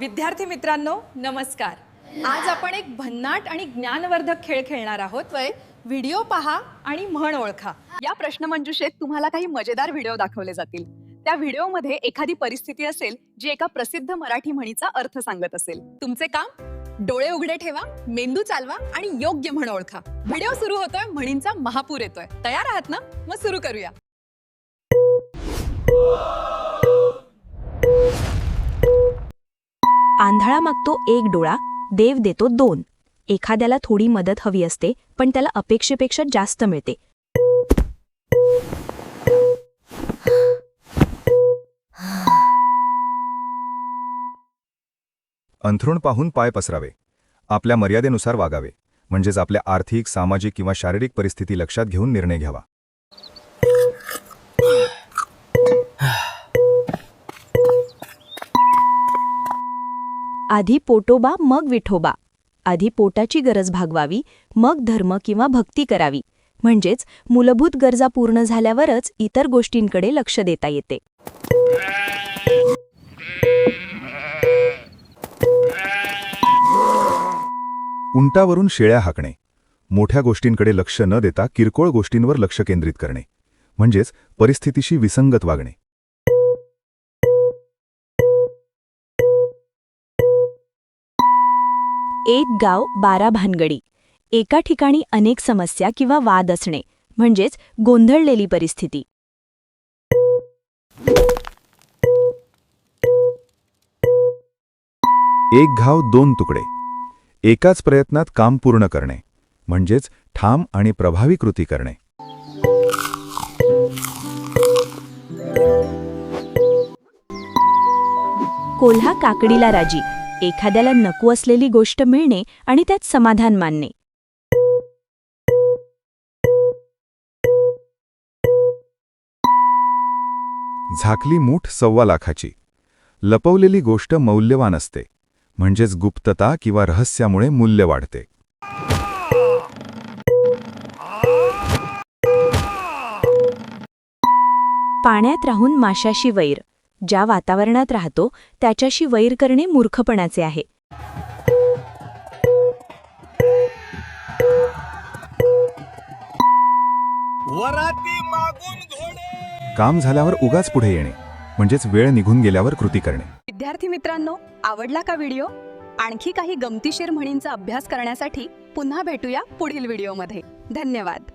विद्यार्थी मित्रांनो नमस्कार। आज आपण एक भन्नाट आणि ज्ञानवर्धक खेळ खेळणार आहोत। व्हिडिओ पहा आणि म्हण ओळखा। या प्रश्नमंजुषेत तुम्हाला काही मजेदार व्हिडिओ दाखवले जातील। त्या व्हिडिओमध्ये एखादी परिस्थिती असेल जी एका प्रसिद्ध मराठी म्हणीचा अर्थ सांगत असेल। तुमचे काम डोळे उघडे ठेवा, मेंदू चालवा आणि योग्य म्हण ओळखा। व्हिडिओ सुरू होतोय, म्हणींचा महापूर येतोय। तयार आहात ना? मग सुरू करूया। आंधळा मागतो एक डोळा, देव देतो दोन। एखाद्याला थोडी मदत हवी असते, पण त्याला अपेक्षेपेक्षा जास्त मिळते। अंथरूण पाहून पाय पसरावे, आपल्या मर्यादेनुसार वागावे, म्हणजेच आपल्या आर्थिक, सामाजिक किंवा शारीरिक परिस्थिती लक्षात घेऊन निर्णय घ्यावा। आधी पोटोबा मग विठोबा। आधी पोटाची गरज भागवावी, मग धर्म किंवा भक्ती करावी, म्हणजेच मूलभूत गरजा पूर्ण झाल्यावरच इतर गोष्टींकडे लक्ष देता येते। उंटावरून शेळ्या हाकणे, मोठ्या गोष्टींकडे लक्ष न देता किरकोळ गोष्टींवर लक्ष केंद्रित करणे, म्हणजेच परिस्थितीशी विसंगत वागणे। एक गाव 12 भानगडी। एका ठिकाणी अनेक समस्या किंवा वाद असणे, म्हणजेच गोंधळलेली परिस्थिती। एक घाव दोन तुकडे। एकाच प्रयत्नात काम पूर्ण करणे, म्हणजेच ठाम आणि प्रभावी कृती करणे। कोल्हा काकडीला राजी। एखाद्याला नको असलेली गोष्ट मिळणे आणि त्यात समाधान मानणे। झाकली मूठ 1.25 लाखाची। लपवलेली गोष्ट मौल्यवान असते, म्हणजेच गुप्तता किंवा रहस्यामुळे मूल्य वाढते। पाण्यात राहून माशाशी वैर। ज्या वातावरणात राहतो त्याच्याशी वैर करणे मूर्खपणाचे आहे। काम झाल्यावर उगाच पुढे येणे, म्हणजेच वेळ निघून गेल्यावर कृती करणे। विद्यार्थी मित्रांनो, आवडला का व्हिडिओ? आणखी काही गमतीशीर म्हणींचा अभ्यास करण्यासाठी पुन्हा भेटूया पुढील व्हिडिओमध्ये। धन्यवाद।